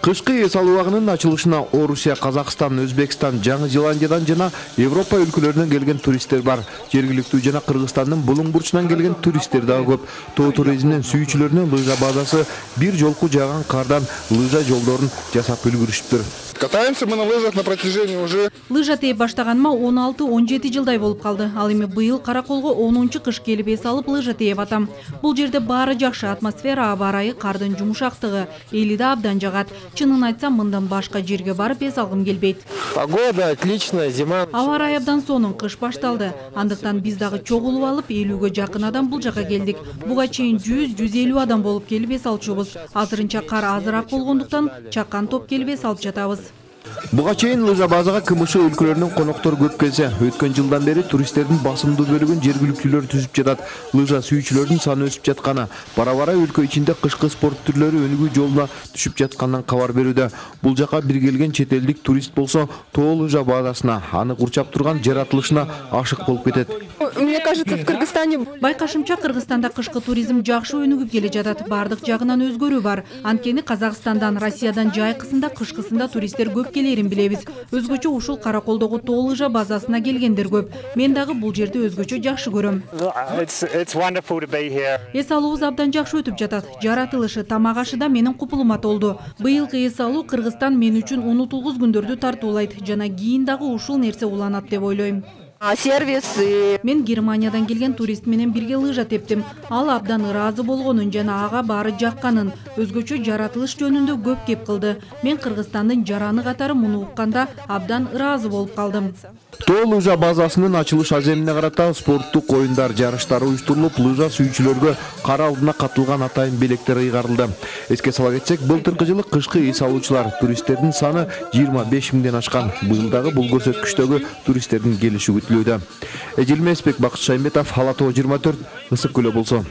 Кышкы эс алубагынын ачылышына Орусия, Казакстан, Өзбекстан, Жаңы Зеландиядан жана Европа өлкөлөрүнөн келген туристтер бар. Жергиликтүү жана Кыргызстандын булуң бурчунан келген туристтер дагы көп. Тоо туризмдин сүйүүчүлөрүнө лыжа базасы бир жолку жааган кардан лыжа жолдорун жасап үлгүрүшүптүр. Катаемся мы на лыжах на протяжении уже. Лыжа тээп баштаганыма 16-17 жылдай болуп калды. Ал эми быйыл Караколго 10-чы кыш келип эс алып лыжа тээп атам. Бул жерде баары жакшы, атмосфера, аба ырайы, кардын жумшактыгы, эли да абдан жагат. Чынын айтсам, мындан башка жерге барып эс алгым келбейт. Погода отличная, зима. Аба ырайы абдан сонун, кыш башталды. Андыктан биз дагы чогулуп алып 50-гө жакын адам бул жака келдик. Буга чейин 100-150 адам болуп келип эс алчубуз. Азырынча кар азыраак болгондуктан чакан топ келип эс алып жатабыз. Буга чейин лыжа базага КМШ өлкөлөрүнүн коноктор көп келсе, өткөн жылдан бери туристтердин басымдуу бөлүгүн жергиликтүүлөр түзүп жатат. Лыжа сүйүүчүлөрдүн саны өсүп жатканы, бара-бара өлкө ичинде кышкы спорт түрлөрү өнүгүү жолуна түшүп жаткандан кабар берүүдө. Бул жака бир келген чет элдик турист болсо, тоо лыжа базасына, аны курчап турган жаратылышына ашык болуп кетет. Мне кажется, в Кыргызстане... Байкашымча, Кыргызстанда кышкы туризм жакшы өнүгүп келе жатат. Бардык жагынан өзгөрүү бар. Анткени Казакстандан, Россиядан жайкысында, кышкысында туристтер көп келерин билебиз. Өзгөчө ушул Караколдогу тоо лыжа базасына келгендер көп. Мен дагы бул жерди өзгөчө жакшы көрөм. Эс алуубуз абдан жакшы өтүп жатат. Жаратылышы, тамак ашы да менин купулума толду. Быйылкы эс алуу Кыргызстан мен үчүн унутулгус күндөрдү тартуулайт. Жана кийин дагы ушул нерсе уланат деп ойлойм. Сервис. Мен Германиядан келген турист менен бирге лыжа тептим. Ал абдан ыраазы болгонун жана ага баары жакканын, өзгөчө жаратылыш жөнүндө көп кеп кылды. Мен Кыргызстандын жараны катары муну укканда абдан ыраазы болуп калдым. Тоо лыжа базасынын ачылыш аземине карата спорттук оюндар, жарыштар уюштурулуп, лыжа сүйүүчүлөргө кар алдына катылган атайын белектер ыйгарылды. Эске сала кетсек, былтыркы жылы кышкы эс алуучулар туристтердин саны 25 миңден ашкан. Быйылдагы бул көрсөткүчтөгү туристтердин келиши күтүлүүдө. Эжилмесбек, Бакыт Шаймбетов, Ала Тоо 24, Ысык Көлө болсо.